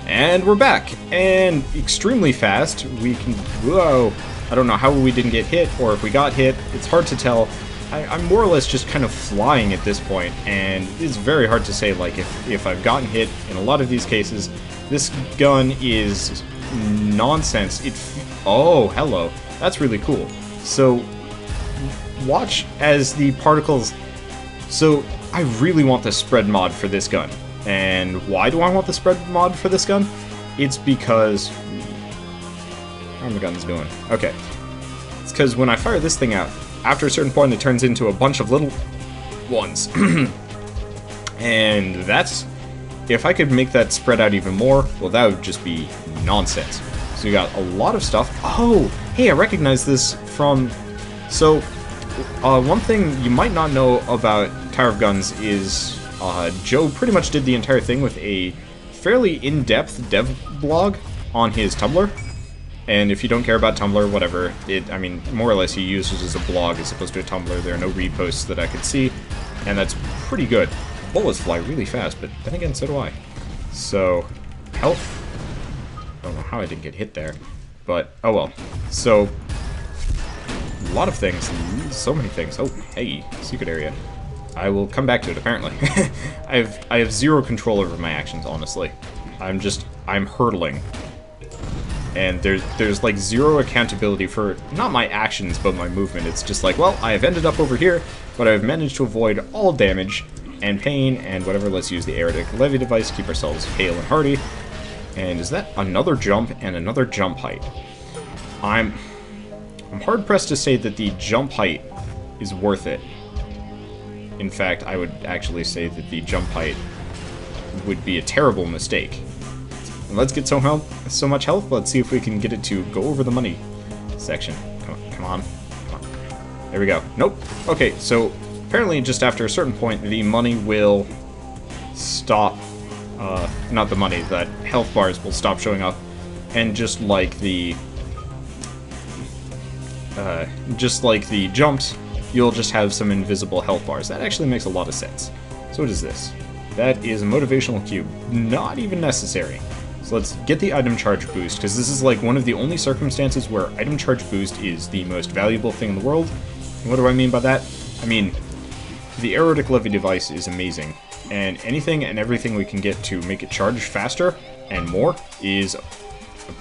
And we're back, and extremely fast. We can, whoa, I don't know how we didn't get hit, or if we got hit, it's hard to tell. I'm more or less just kind of flying at this point, and it's very hard to say, like, if I've gotten hit. In a lot of these cases, this gun is nonsense. Oh, hello, that's really cool. So, watch as the particles, so I really want the spread mod for this gun. And why do I want the spread mod for this gun? It's because... how are my guns doing? Okay. It's because when I fire this thing out, after a certain point it turns into a bunch of little ones. And that's... if I could make that spread out even more, well, that would just be nonsense. So we got a lot of stuff. Oh! Hey, I recognize this from... so, one thing you might not know about Tower of Guns is... Joe pretty much did the entire thing with a fairly in-depth dev blog on his Tumblr. And if you don't care about Tumblr, whatever, I mean, more or less he uses it as a blog as opposed to a Tumblr. There are no reposts that I could see, and that's pretty good. Bullets fly really fast, but then again, so do I. So, health. I don't know how I didn't get hit there, but oh well. So, a lot of things, so many things. Oh, hey, secret area. I will come back to it, apparently. I have zero control over my actions, honestly. I'm hurtling. And there's like zero accountability for, not my actions, but my movement. It's just like, well, I have ended up over here, but I've managed to avoid all damage and pain and whatever. Let's use the aerotic levy device, keep ourselves hale and hearty. And is that another jump and another jump height? I'm hard-pressed to say that the jump height is worth it. In fact, I would actually say that the jump height would be a terrible mistake. Let's get so much health. Let's see if we can get it to go over the money section. Come on. There we go. Nope. Okay, so apparently just after a certain point, the money will stop. Not the money, that health bars will stop showing up. And just like the jumps, you'll just have some invisible health bars. That actually makes a lot of sense. So what is this? That is a motivational cube. Not even necessary. So let's get the item charge boost, because this is like one of the only circumstances where item charge boost is the most valuable thing in the world. And what do I mean by that? I mean, the aerotic levy device is amazing, and anything and everything we can get to make it charge faster and more is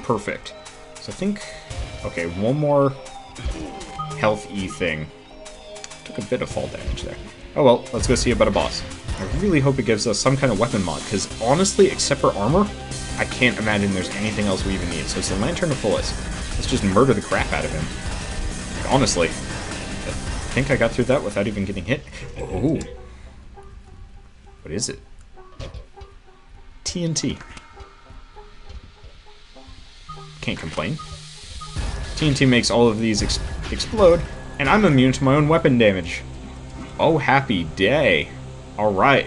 perfect. So I think, okay, one more health E thing. Took a bit of fall damage there. Oh well, let's go see about a boss. I really hope it gives us some kind of weapon mod, because honestly, except for armor, I can't imagine there's anything else we even need. So it's the Lantern of Fullest. Let's just murder the crap out of him. Like, honestly, I think I got through that without even getting hit. Oh. What is it? TNT. Can't complain. TNT makes all of these explode, and I'm immune to my own weapon damage. Oh, happy day. Alright.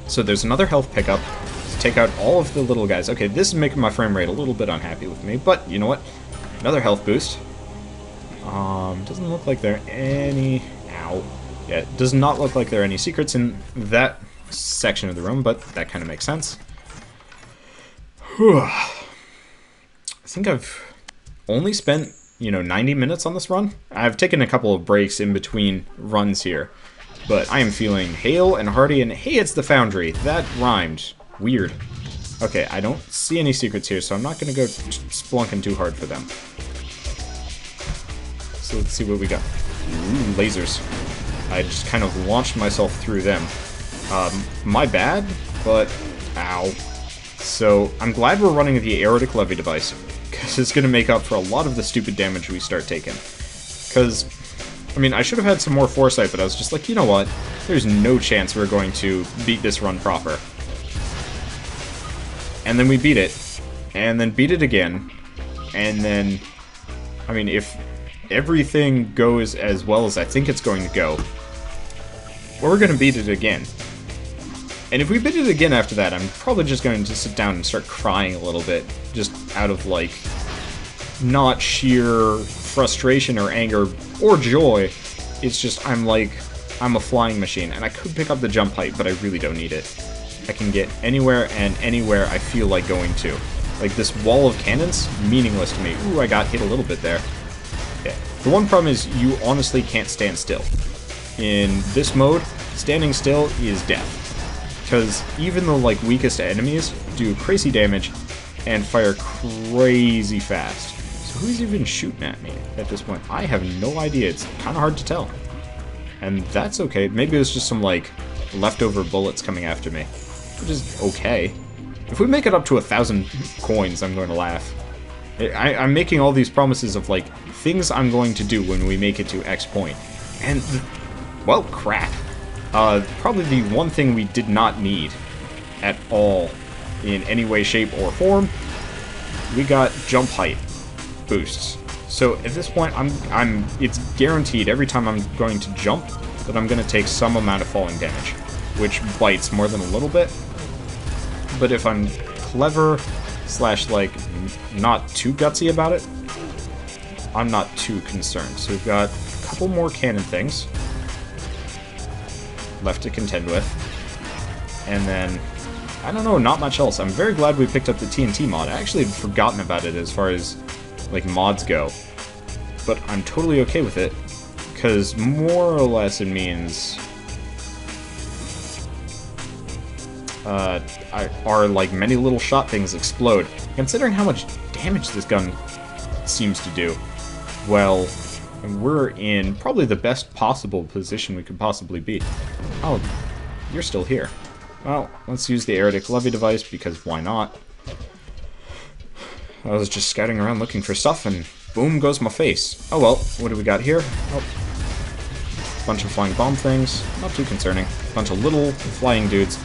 So there's another health pickup to take out all of the little guys. Okay, this is making my frame rate a little bit unhappy with me, but you know what? Another health boost. Doesn't look like there are any... ow. Yeah, it does not look like there are any secrets in that section of the room, but that kind of makes sense. Whew. I think I've only spent, 90 minutes on this run. I've taken a couple of breaks in between runs here, but I am feeling hale and hearty, and hey, it's the Foundry. That rhymed. Weird. Okay, I don't see any secrets here, so I'm not going to go splunking too hard for them. So let's see what we got. Ooh, lasers. I just kind of launched myself through them. My bad, but ow. So I'm glad we're running the aerotic levy device, because it's going to make up for a lot of the stupid damage we start taking. Because, I mean, I should have had some more foresight, but I was just like, you know what? There's no chance we're going to beat this run proper. And then we beat it, and then beat it again, and then, I mean, if everything goes as well as I think it's going to go, we're going to beat it again. And if we beat it again after that, I'm probably just going to sit down and start crying a little bit, just out of, like, not sheer frustration or anger or joy. It's just, I'm a flying machine, and I could pick up the jump height, but I really don't need it. I can get anywhere and anywhere I feel like going to. Like, this wall of cannons, meaningless to me. Ooh, I got hit a little bit there. Okay. The one problem is you honestly can't stand still. In this mode, standing still is death. Because even the, like, weakest enemies do crazy damage and fire crazy fast. So who's even shooting at me at this point? I have no idea. It's kind of hard to tell. And that's okay. Maybe it was just some, like, leftover bullets coming after me. Which is okay. If we make it up to 1,000 coins, I'm going to laugh. I'm making all these promises of, like, things I'm going to do when we make it to X point. And, well, crap. Probably the one thing we did not need at all in any way, shape, or form, we got jump height boosts. So at this point, it's guaranteed every time I'm going to jump that I'm going to take some amount of falling damage, which bites more than a little bit. But if I'm clever / like not too gutsy about it, I'm not too concerned. So we've got a couple more cannon things left to contend with, and then I don't know, not much else. I'm very glad we picked up the TNT mod. I actually had forgotten about it as far as like mods go, but I'm totally okay with it because more or less it means our like many little shot things explode. Considering how much damage this gun seems to do, well, we're in probably the best possible position we could possibly be. Oh, you're still here. Well, let's use the Eretic Levy device, because why not? I was just scouting around looking for stuff, and boom goes my face. Oh well, what do we got here? Oh, bunch of flying bomb things. Not too concerning. Bunch of little flying dudes.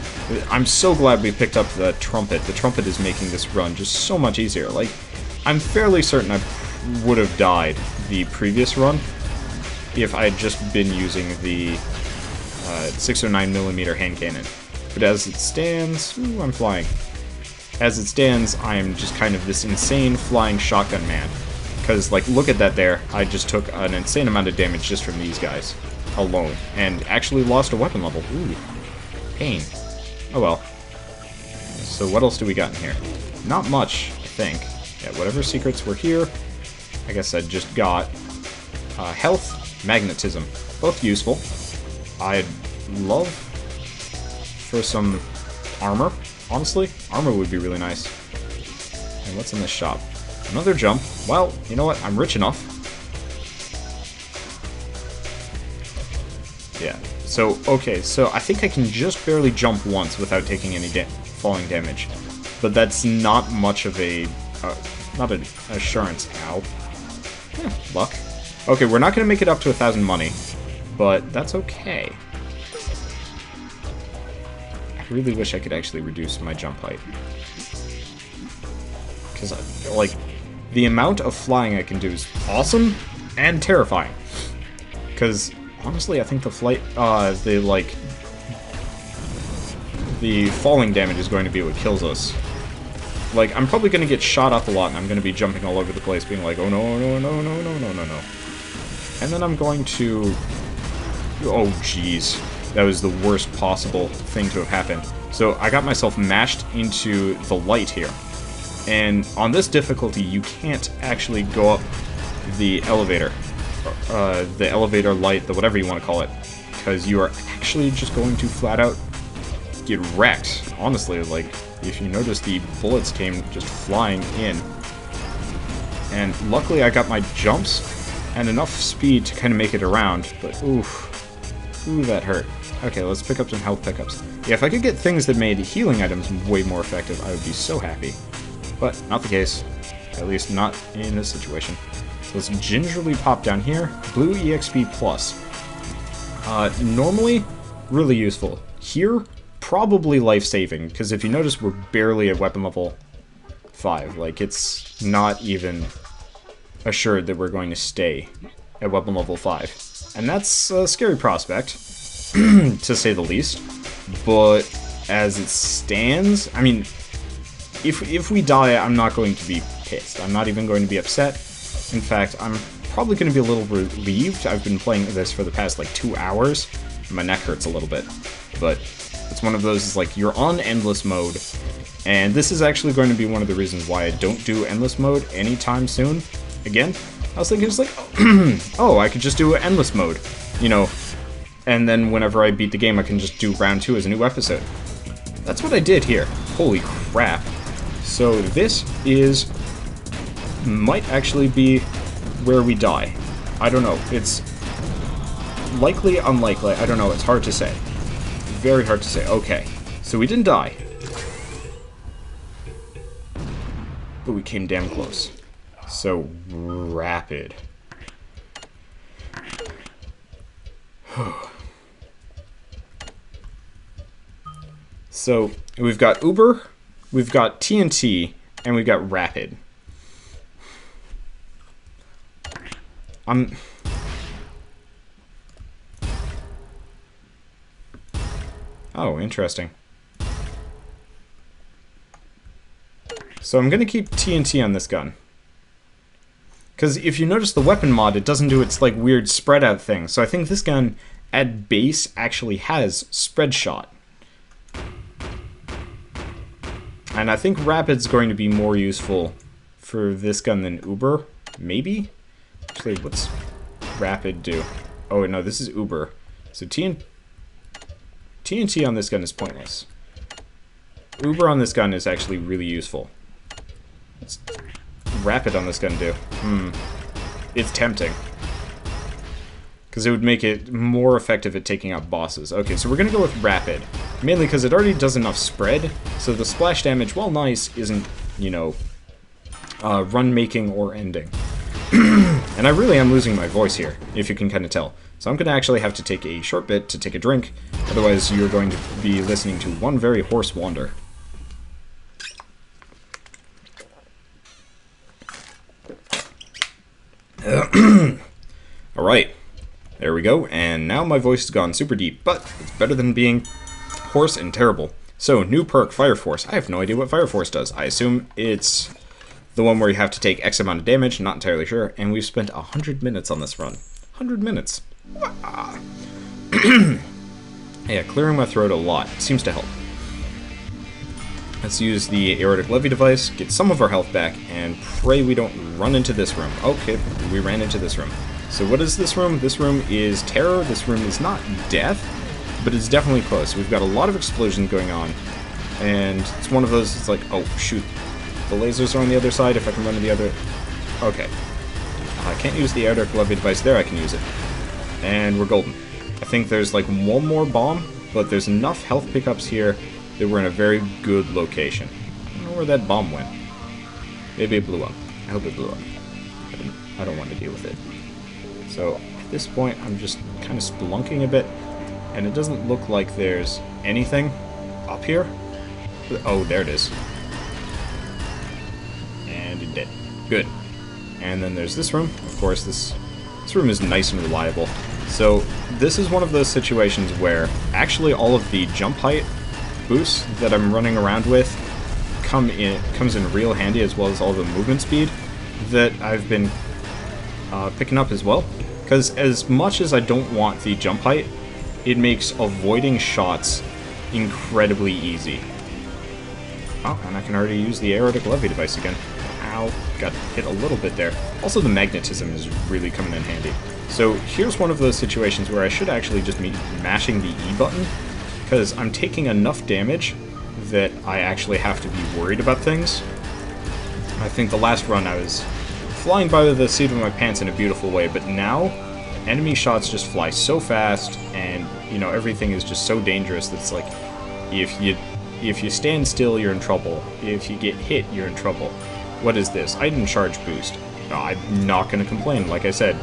I'm so glad we picked up the trumpet. The trumpet is making this run just so much easier. Like, I'm fairly certain I would have died the previous run if I had just been using the 609mm hand cannon. But as it stands, ooh, I'm flying. As it stands, I'm just kind of this insane flying shotgun man. Because, like, look at that there. I just took an insane amount of damage just from these guys alone. And actually lost a weapon level. Ooh, pain. Oh well. So what else do we got in here? Not much, I think. Yeah, whatever secrets were here, I guess I just got health, magnetism. Both useful. I'd love for some armor, honestly. Armor would be really nice. And what's in this shop? Another jump. Well, you know what? I'm rich enough. Yeah. So, okay, so I think I can just barely jump once without taking any falling damage. But that's not much of a... not an assurance. Ow. Luck. Okay, we're not going to make it up to 1,000 money, but that's okay. I really wish I could actually reduce my jump height. Because, like, the amount of flying I can do is awesome and terrifying. Because, honestly, I think the flight, the falling damage is going to be what kills us. Like, I'm probably going to get shot up a lot, and I'm going to be jumping all over the place, being like, oh no, no, no, no, no, no, no, no. And then I'm going to... Oh, jeez. That was the worst possible thing to have happened. So I got myself mashed into the light here. And on this difficulty, you can't actually go up the elevator. The elevator light, the whatever you want to call it. Because you are actually just going to flat out get wrecked. Honestly, like, if you notice, the bullets came just flying in. And luckily I got my jumps and enough speed to kind of make it around, but oof. Ooh, that hurt. Okay, let's pick up some health pickups. Yeah, if I could get things that made healing items way more effective, I would be so happy. But not the case. At least not in this situation. So let's gingerly pop down here. Blue EXP Plus. Normally, really useful. Here, probably life-saving, because if you notice, we're barely at weapon level 5. Like, it's not even assured that we're going to stay at weapon level 5. And that's a scary prospect, to say the least. But as it stands, I mean, if we die, I'm not going to be pissed. I'm not even going to be upset. In fact, I'm probably going to be a little relieved. I've been playing this for the past, like, 2 hours. My neck hurts a little bit. But It's one of those, it's like, you're on endless mode, and this is actually going to be one of the reasons why I don't do endless mode anytime soon. Again, I was thinking, it's like, oh, I could just do endless mode, you know, and then whenever I beat the game, I can just do round 2 as a new episode. That's what I did here. Holy crap. So this might actually be where we die. I don't know. It's likely, unlikely. I don't know. It's hard to say. Very hard to say. Okay. So we didn't die. But we came damn close. So, rapid. So, we've got Uber, we've got TNT, and we've got Rapid. Oh, interesting. So I'm gonna keep TNT on this gun. Because if you notice the weapon mod, it doesn't do its like weird spread out thing. So I think this gun at base actually has spread shot. And I think Rapid's going to be more useful for this gun than Uber. Maybe? Actually, what's Rapid do? Oh, no, this is Uber. So TNT on this gun is pointless. Uber on this gun is actually really useful. What's Rapid on this gun do? It's tempting. Because it would make it more effective at taking out bosses. Okay, so we're going to go with Rapid. Mainly because it already does enough spread, so the splash damage, while nice, isn't, you know, run-making or ending. And I really am losing my voice here, if you can kind of tell. So I'm going to actually have to take a short bit to take a drink, otherwise you're going to be listening to one very hoarse wander. Alright, there we go, and now my voice has gone super deep, but it's better than being hoarse and terrible. So, new perk, Fire Force. I have no idea what Fire Force does. I assume it's the one where you have to take X amount of damage, not entirely sure, and we've spent 100 minutes on this run. 100 minutes. Yeah, clearing my throat a lot. Seems to help. Let's use the aortic levy device, get some of our health back, and pray we don't run into this room. Okay, we ran into this room. So what is this room? This room is terror. This room is not death, but it's definitely close. We've got a lot of explosions going on, and it's one of those, it's like, oh, shoot. The lasers are on the other side, if I can run to the other... Okay. I can't use the aortic levy device there, I can use it. And we're golden. I think there's like one more bomb, but there's enough health pickups here that we're in a very good location. I don't know where that bomb went. Maybe it blew up. I hope it blew up. I don't want to deal with it. So, at this point, I'm just kind of spelunking a bit, and it doesn't look like there's anything up here. Oh, there it is. And it did. Good. And then there's this room. Of course, this room is nice and reliable. So, this is one of those situations where actually all of the jump height boosts that I'm running around with comes in real handy, as well as all the movement speed that I've been picking up as well. Because as much as I don't want the jump height, it makes avoiding shots incredibly easy. Oh, and I can already use the aortic levy device again. Ow, got hit a little bit there. Also, the magnetism is really coming in handy. So here's one of those situations where I should actually just be mashing the E button, because I'm taking enough damage that I actually have to be worried about things. I think the last run I was flying by the seat of my pants in a beautiful way, but now enemy shots just fly so fast, and you know, everything is just so dangerous that it's like, if you stand still, you're in trouble. If you get hit, you're in trouble. What is this? Item charge boost. I'm not going to complain, like I said.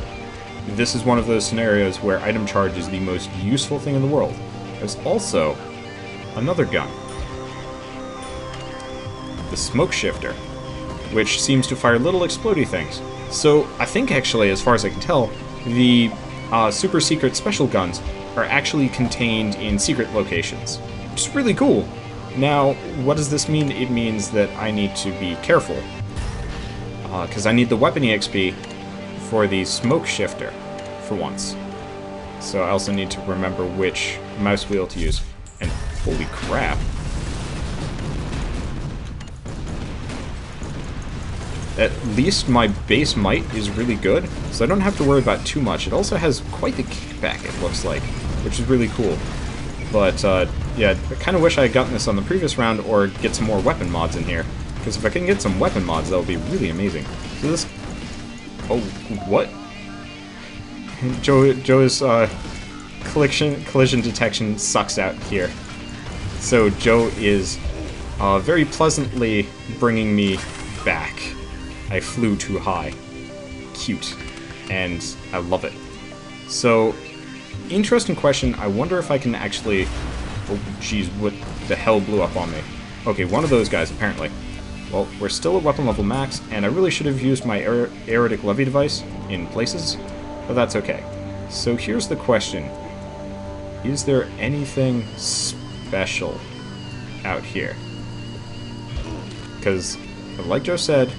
This is one of those scenarios where item charge is the most useful thing in the world. There's also another gun. The smoke shifter, which seems to fire little explodey things. So I think actually, as far as I can tell, the super secret special guns are actually contained in secret locations. Which is really cool. Now, what does this mean? It means that I need to be careful. Because I need the weapon EXP for the smoke shifter, for once. So I also need to remember which mouse wheel to use. And Holy crap. At least my base might is really good, so I don't have to worry about too much. It also has quite the kickback, it looks like, which is really cool. But, yeah, I kind of wish I had gotten this on the previous round, or get some more weapon mods in here. Because if I can get some weapon mods, that would be really amazing. So this... Oh, what? Joe's, collision detection sucks out here. So Joe is, very pleasantly bringing me back. I flew too high. Cute. And I love it. So, interesting question. I wonder if I can actually... Oh, jeez, what the hell blew up on me? Okay, one of those guys, apparently. Well, we're still at weapon level max, and I really should have used my aeritic levy device in places, but that's okay. So here's the question. Is there anything special out here? Because, like Joe said,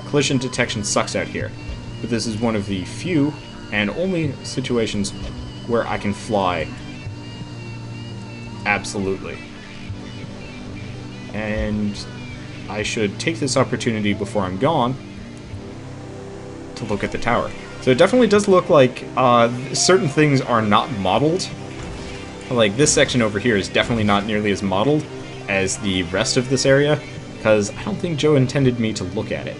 collision detection sucks out here, but this is one of the few and only situations where I can fly. Absolutely. And I should take this opportunity before I'm gone to look at the tower. So it definitely does look like certain things are not modeled. Like this section over here is definitely not nearly as modeled as the rest of this area, because I don't think Joe intended me to look at it.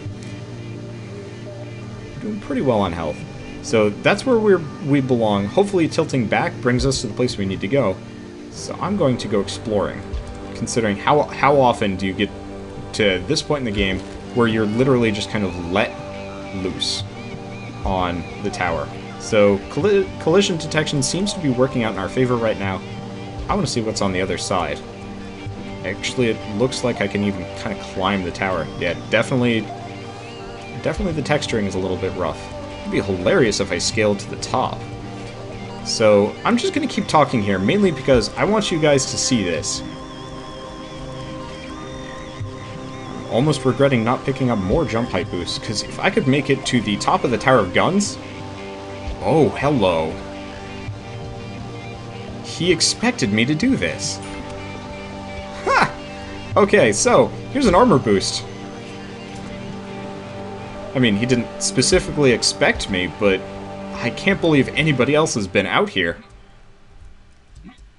Doing pretty well on health. So that's where we belong. Hopefully tilting back brings us to the place we need to go. So I'm going to go exploring, considering how often do you get to this point in the game where you're literally just kind of let loose on the tower. So collision detection seems to be working out in our favor right now. I want to see what's on the other side. Actually, it looks like I can even kind of climb the tower. Yeah, definitely the texturing is a little bit rough. It'd be hilarious if I scaled to the top. So I'm just going to keep talking here, mainly because I want you guys to see this. I'm almost regretting not picking up more jump height boosts, because if I could make it to the top of the Tower of Guns... Oh, hello. He expected me to do this. Ha! Okay, so, here's an armor boost. I mean, he didn't specifically expect me, but I can't believe anybody else has been out here.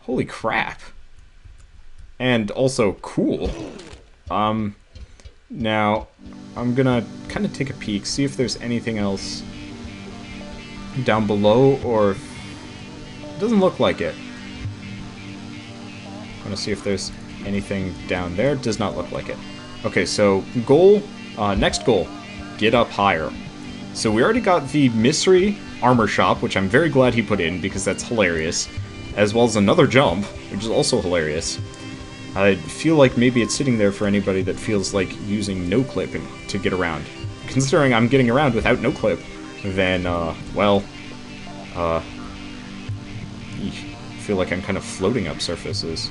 Holy crap. And also, cool. Now, I'm gonna kind of take a peek, see if there's anything else down below, or... It doesn't look like it. I want to see if there's anything down there. Does not look like it. Okay, so goal, next goal, get up higher. So we already got the mystery armor shop, which I'm very glad he put in because that's hilarious, as well as another jump, which is also hilarious. I feel like maybe it's sitting there for anybody that feels like using no-clip to get around. Considering I'm getting around without no-clip, then, well, I feel like I'm kind of floating up surfaces.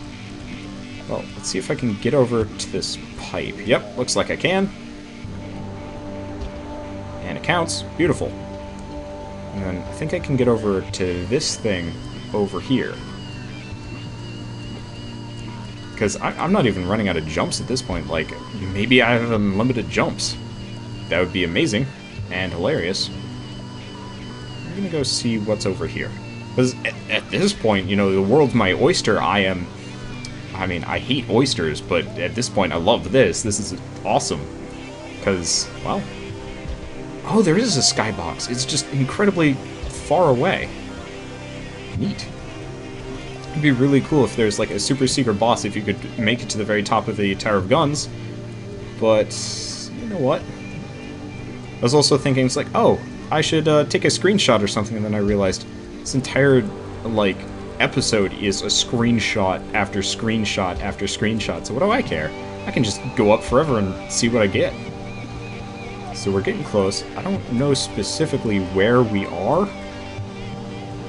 Well, let's see if I can get over to this pipe. Yep, looks like I can. And it counts. Beautiful. And then I think I can get over to this thing over here. Because I'm not even running out of jumps at this point. Like, maybe I have unlimited jumps. That would be amazing. And hilarious. I'm gonna go see what's over here. Because at this point, you know, the world's my oyster. I mean, I hate oysters, but at this point I love this. This is awesome. Because, well... Oh, there is a skybox. It's just incredibly far away. Neat. It'd be really cool if there's like a super secret boss if you could make it to the very top of the Tower of Guns. But, you know what? I was also thinking, it's like, oh, I should take a screenshot or something, and then I realized this entire, like, episode is a screenshot after screenshot after screenshot, so what do I care? I can just go up forever and see what I get. So we're getting close. I don't know specifically where we are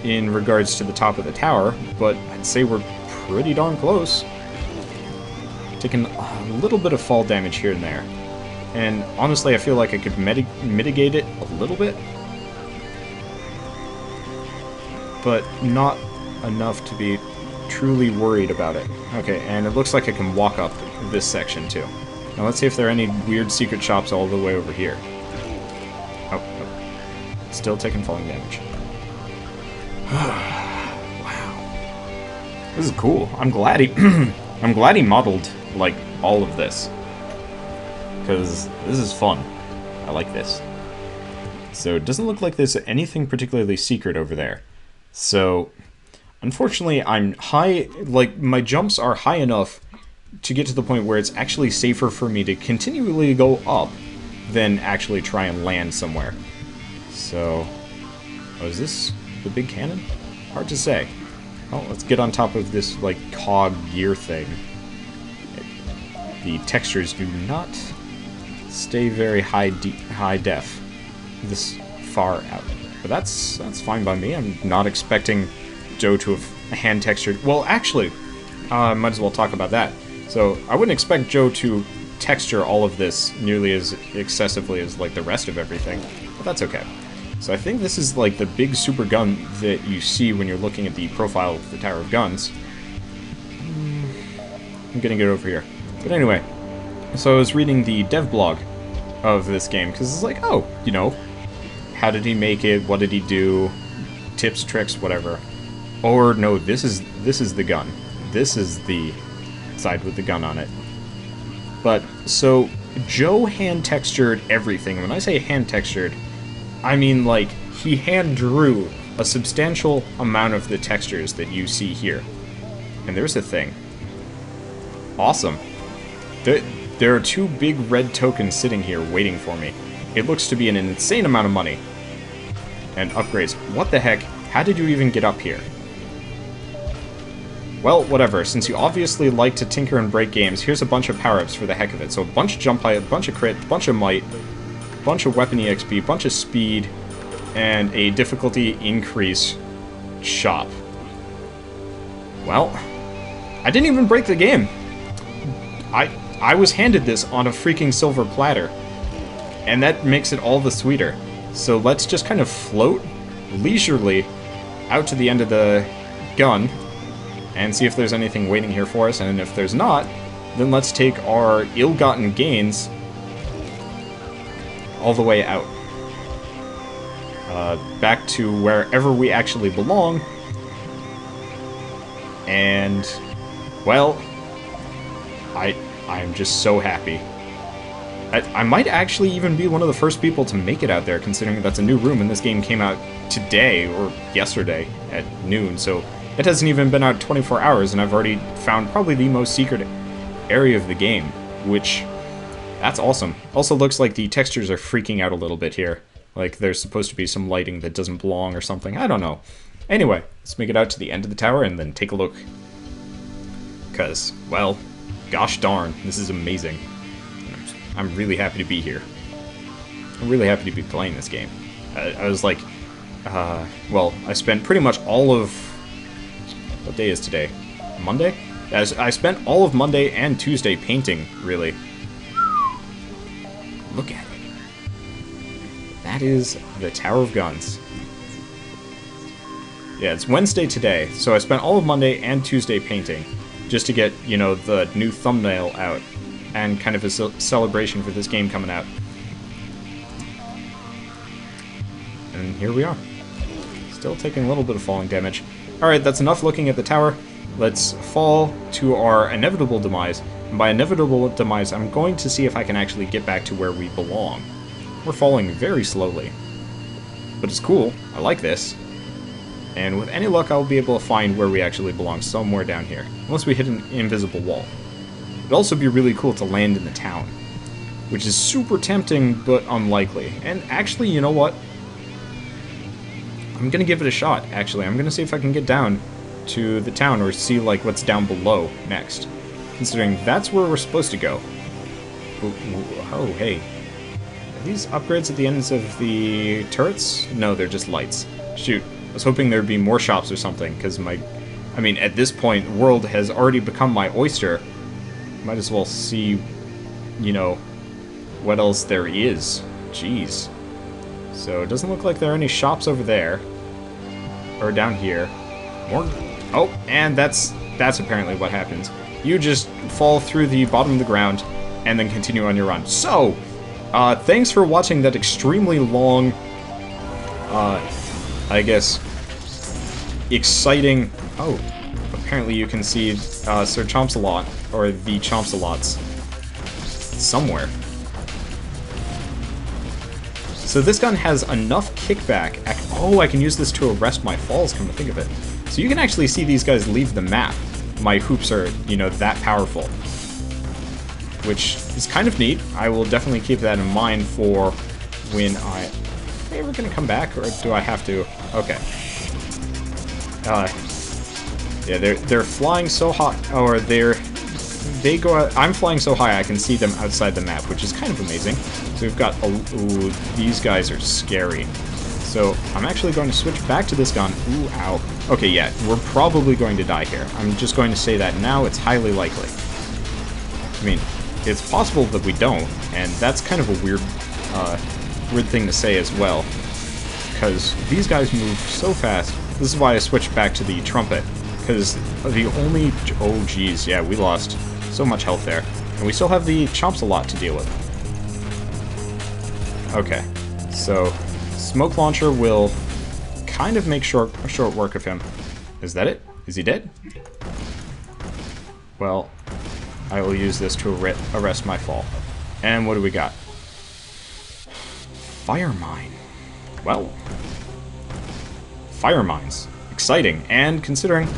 in regards to the top of the tower, but I'd say we're pretty darn close. Taking a little bit of fall damage here and there. And honestly, I feel like I could mitigate it a little bit, but not enough to be truly worried about it. Okay, and it looks like I can walk up this section too. Now let's see if there are any weird secret shops all the way over here. Oh, oh. Still taking falling damage. Wow. This is cool. I'm glad he I'm glad he modeled like all of this. Because this is fun. I like this. So it doesn't look like there's anything particularly secret over there. So unfortunately I'm high, like my jumps are high enough to get to the point where it's actually safer for me to continually go up than actually try and land somewhere. So, oh, is this the big cannon? Hard to say. Oh, let's get on top of this, like, cog gear thing. The textures do not stay very high def this far out. But that's fine by me. I'm not expecting Joe to have hand textured. Well, actually, might as well talk about that. So, I wouldn't expect Joe to texture all of this nearly as excessively as, like, the rest of everything. But that's okay. So I think this is, like, the big super gun that you see when you're looking at the profile of the Tower of Guns. I'm gonna get over here. But anyway, so I was reading the dev blog of this game, because it's like, oh, you know, how did he make it, what did he do, tips, tricks, whatever. Or, no, this is the gun. This is the side with the gun on it. But, so, Joe hand-textured everything. When I say hand-textured, I mean, like, he hand-drew a substantial amount of the textures that you see here. And there's a thing. Awesome. There are two big red tokens sitting here waiting for me. It looks to be an insane amount of money. And upgrades. What the heck? How did you even get up here? Well, whatever. Since you obviously like to tinker and break games, here's a bunch of power-ups for the heck of it. So a bunch of jump height, a bunch of crit, a bunch of might, a bunch of weapon EXP, a bunch of speed, and a difficulty increase shop. Well, I didn't even break the game. I was handed this on a freaking silver platter. And that makes it all the sweeter. So let's just kind of float leisurely out to the end of the gun and see if there's anything waiting here for us. And if there's not, then let's take our ill-gotten gains all the way out. Back to wherever we actually belong. And, well, I'm just so happy. I might actually even be one of the first people to make it out there, considering that's a new room, and this game came out today, or yesterday, at noon, so it hasn't even been out 24 hours, and I've already found probably the most secret area of the game, which, that's awesome. Also looks like the textures are freaking out a little bit here. Like, there's supposed to be some lighting that doesn't belong or something, I don't know. Anyway, let's make it out to the end of the tower and then take a look. Because, well, gosh darn, this is amazing. I'm really happy to be here. I'm really happy to be playing this game. I was like, well, I spent pretty much all of... What day is today? Monday? I spent all of Monday and Tuesday painting, really. Look at it. That is the Tower of Guns. Yeah, it's Wednesday today, so I spent all of Monday and Tuesday painting, just to get, you know, the new thumbnail out, and kind of a celebration for this game coming out. And here we are. Still taking a little bit of falling damage. Alright, that's enough looking at the tower. Let's fall to our inevitable demise. And by inevitable demise, I'm going to see if I can actually get back to where we belong. We're falling very slowly. But it's cool. I like this. And with any luck, I'll be able to find where we actually belong, somewhere down here. Unless we hit an invisible wall. It'd also be really cool to land in the town. Which is super tempting, but unlikely. And actually, you know what? I'm gonna give it a shot, actually. I'm gonna see if I can get down to the town, or see, like, what's down below next. Considering that's where we're supposed to go. Oh, hey. Are these upgrades at the ends of the turrets? No, they're just lights. Shoot. I was hoping there'd be more shops or something, because I mean, at this point, the world has already become my oyster. Might as well see, you know, what else there is. Jeez. So, it doesn't look like there are any shops over there. Or down here. More... Oh, and that's that's apparently what happens. You just fall through the bottom of the ground and then continue on your run. So, thanks for watching that extremely long, I guess, exciting... Oh, apparently you can see Sir Chompsalot, or the Chompsalots, somewhere. So this gun has enough kickback. Oh, I can use this to arrest my falls, come to think of it. So you can actually see these guys leave the map. My hoops are, you know, that powerful. Which is kind of neat. I will definitely keep that in mind for when I... Are they ever going to come back, or do I have to? Okay. Yeah, they're flying so high, or they go out, I'm flying so high I can see them outside the map, which is kind of amazing. So we've got, ooh, these guys are scary. So I'm actually going to switch back to this gun. Ooh, ow. Okay, yeah, we're probably going to die here. I'm just going to say that now. It's highly likely. I mean, it's possible that we don't, and that's kind of a weird thing to say as well, because these guys move so fast. This is why I switched back to the trumpet, because the only... Oh, geez, yeah, we lost so much health there. And we still have the Chompsalot to deal with. Okay, so Smoke Launcher will kind of make short work of him. Is that it? Is he dead? Well, I will use this to arrest my fall. And what do we got? Fire Mine. Well, fire mines. Exciting. And considering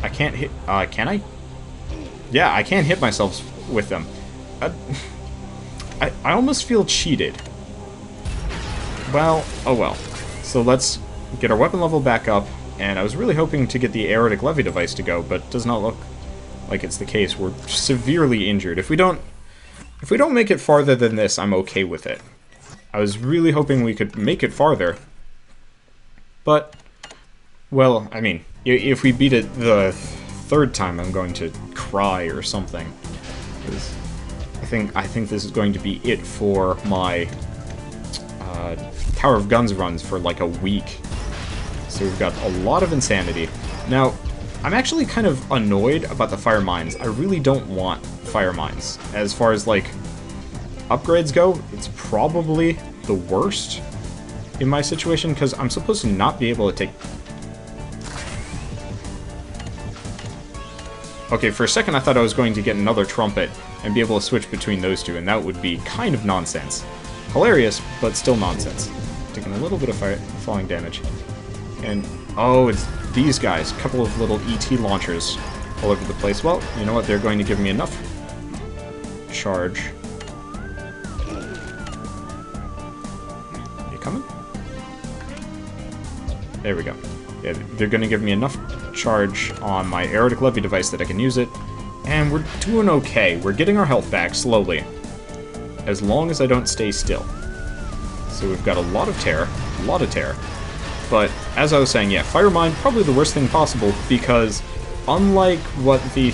I can't hit... can I? Yeah, I can't hit myself with them. I almost feel cheated. Well, oh well. So let's get our weapon level back up, and I was really hoping to get the aerotic levy device to go, but it does not look like it's the case. We're severely injured. If we don't make it farther than this, I'm okay with it. I was really hoping we could make it farther, but, well, I mean, if we beat it the third time, I'm going to cry or something. Because I think this is going to be it for my Tower of Guns runs for like a week. So we've got a lot of insanity. Now, I'm actually kind of annoyed about the fire mines. I really don't want fire mines. As far as, like, upgrades go, it's probably the worst in my situation, because I'm supposed to not be able to take... Okay, for a second I thought I was going to get another trumpet and be able to switch between those two, and that would be kind of nonsense. Hilarious, but still nonsense. Taking a little bit of falling damage. And, oh, it's these guys. A couple of little ET launchers all over the place. Well, you know what? They're going to give me enough charge. You coming? There we go. Yeah, they're going to give me enough charge on my aerotic levy device that I can use it. And we're doing okay. We're getting our health back slowly. As long as I don't stay still. So we've got a lot of tear. A lot of tear. But, as I was saying, yeah, Fire Mine, probably the worst thing possible, because unlike what the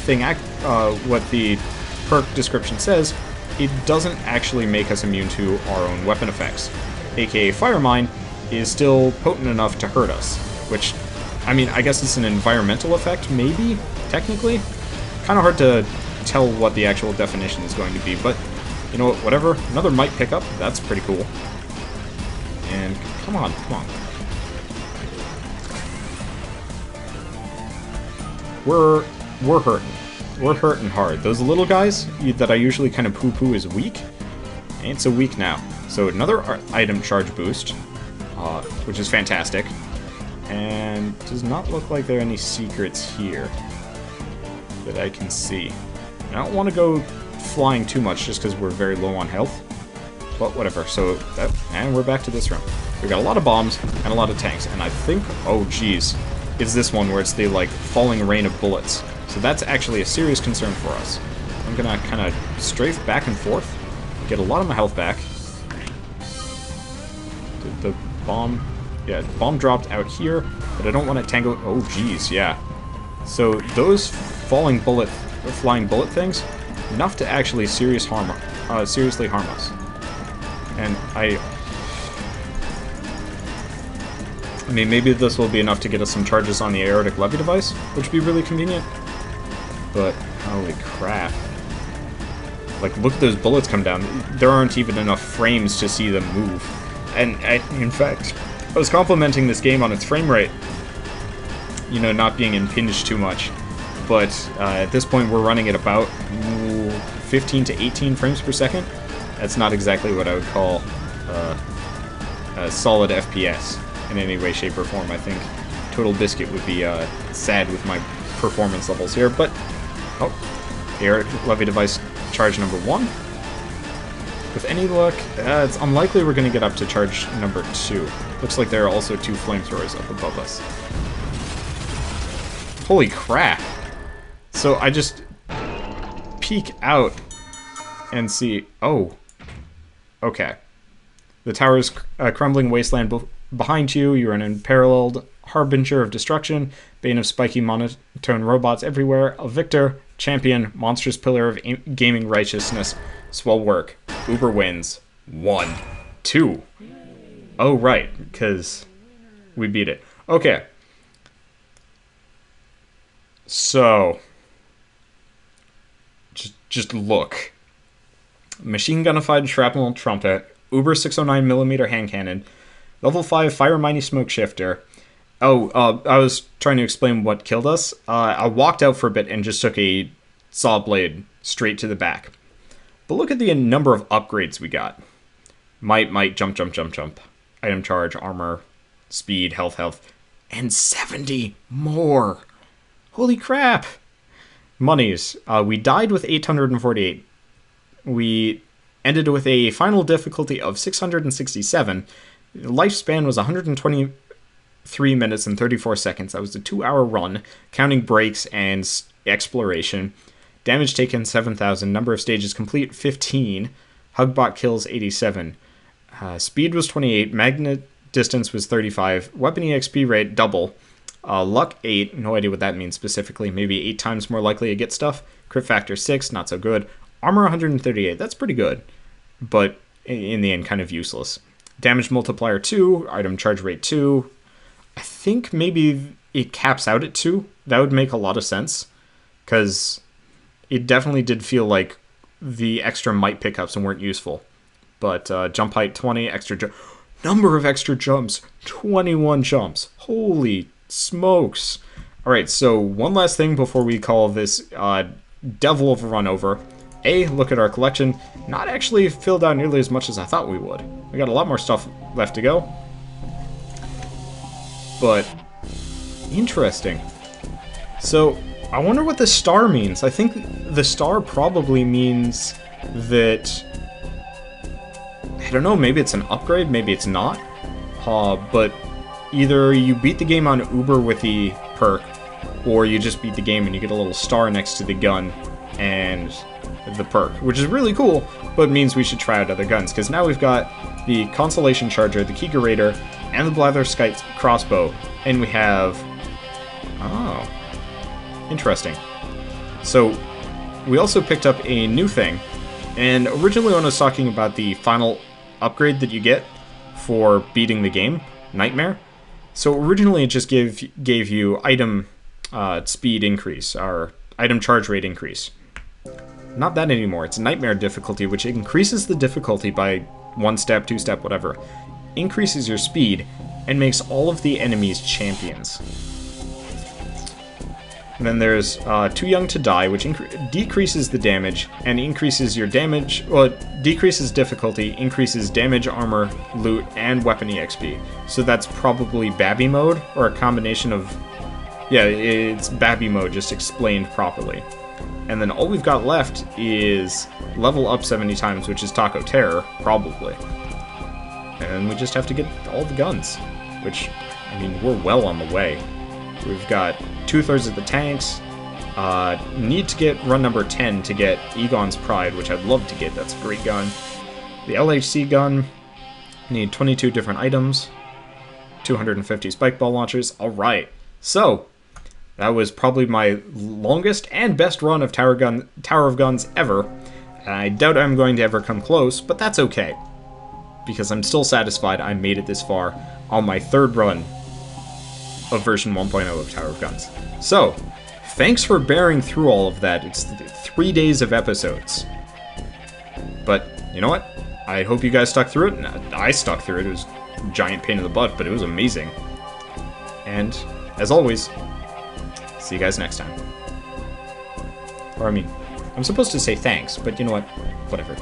perk description says, it doesn't actually make us immune to our own weapon effects. AKA Fire Mine is still potent enough to hurt us, which, I mean, I guess it's an environmental effect, maybe, technically? Kind of hard to tell what the actual definition is going to be, but, you know what, whatever. Another might pick up, that's pretty cool. And, come on, come on. We're hurting. We're hurting hard. Those little guys that I usually kind of poo-poo as weak, ain't so weak now. So another item charge boost, which is fantastic. And does not look like there are any secrets here that I can see. I don't want to go flying too much just because we're very low on health. But whatever. So, and we're back to this room. We've got a lot of bombs and a lot of tanks. And I think, oh geez, it's this one where it's the, like, falling rain of bullets. So that's actually a serious concern for us. I'm gonna kind of strafe back and forth, get a lot of my health back. The bomb, yeah, the bomb dropped out here, but I don't want it tango. Oh geez, yeah. So those flying bullet things, enough to actually seriously harm us. And I mean, maybe this will be enough to get us some charges on the aerotic levy device, which would be really convenient. But, holy crap. Like, look at those bullets come down. There aren't even enough frames to see them move. And, in fact, I was complimenting this game on its frame rate. You know, not being impinged too much. But at this point, we're running at about 15 to 18 frames per second. That's not exactly what I would call a solid FPS in any way, shape, or form. I think Total Biscuit would be sad with my performance levels here. But, oh, here, levy device charge number 1. With any luck, it's unlikely we're going to get up to charge number 2. Looks like there are also 2 flamethrowers up above us. Holy crap! So I just peek out and see... Oh. Okay. The tower's crumbling wasteland behind you. You're an unparalleled harbinger of destruction, bane of spiky monotone robots everywhere, a victor, champion, monstrous pillar of gaming righteousness. Swell work. Uber wins. 1. 2. Oh, right, because we beat it. Okay. So, just look. Machine gun-ified shrapnel trumpet, Uber 609mm hand cannon, level 5 fire mighty smoke shifter. Oh, I was trying to explain what killed us. I walked out for a bit and just took a saw blade straight to the back. But look at the number of upgrades we got. Might, jump. Item charge, armor, speed, health, and 70 more. Holy crap! Monies. We died with 848. We ended with a final difficulty of 667. Lifespan was 123 minutes and 34 seconds. That was a 2-hour run, counting breaks and exploration. Damage taken 7,000. Number of stages complete 15. Hugbot kills 87. Speed was 28. Magnet distance was 35. Weapon EXP rate double. Luck 8, no idea what that means specifically, maybe 8 times more likely to get stuff. Crit factor 6, not so good. Armor 138, that's pretty good, but in the end kind of useless. Damage multiplier 2, item charge rate 2. I think maybe it caps out at 2. That would make a lot of sense, because it definitely did feel like the extra might pickups weren't useful. But jump height 20, extra jump. Number of extra jumps, 21 jumps. Holy smokes. Alright, so one last thing before we call this devil of a run over. Look at our collection. Not actually filled out nearly as much as I thought we would. We got a lot more stuff left to go. But, interesting. So, I wonder what the star means. I think the star probably means that... I don't know, maybe it's an upgrade, maybe it's not. But either you beat the game on Uber with the perk, or you just beat the game and you get a little star next to the gun and the perk, which is really cool, but means we should try out other guns, because now we've got the Constellation Charger, the Kiga Raider, and the Blatherskite Crossbow, and we have... Oh, interesting. So, we also picked up a new thing, and originally when I was talking about the final upgrade that you get for beating the game, Nightmare, so originally it just gave you item speed increase, or item charge rate increase. Not that anymore, it's Nightmare difficulty, which increases the difficulty by 1 step, 2 step, whatever. Increases your speed, and makes all of the enemies champions. And then there's Too Young to Die, which decreases the damage, and increases your damage, well, decreases difficulty, increases damage, armor, loot, and weapon EXP. So that's probably Babby mode, or a combination of... Yeah, it's Babby mode, just explained properly. And then all we've got left is level up 70 times, which is Taco Terror, probably. And we just have to get all the guns, which, I mean, we're well on the way. We've got 2/3 of the tanks. Need to get run number 10 to get Egon's Pride, which I'd love to get. That's a great gun. The LHC gun. Need 22 different items. 250 spike ball launchers. Alright. So, that was probably my longest and best run of Tower of Guns ever. I doubt I'm going to ever come close, but that's okay. Because I'm still satisfied I made it this far on my 3rd run of version 1.0 of Tower of Guns. So, thanks for bearing through all of that. It's 3 days of episodes. But, you know what? I hope you guys stuck through it. I stuck through it. It was a giant pain in the butt, but it was amazing. And, as always, see you guys next time. Or, I mean, I'm supposed to say thanks, but you know what? Whatever.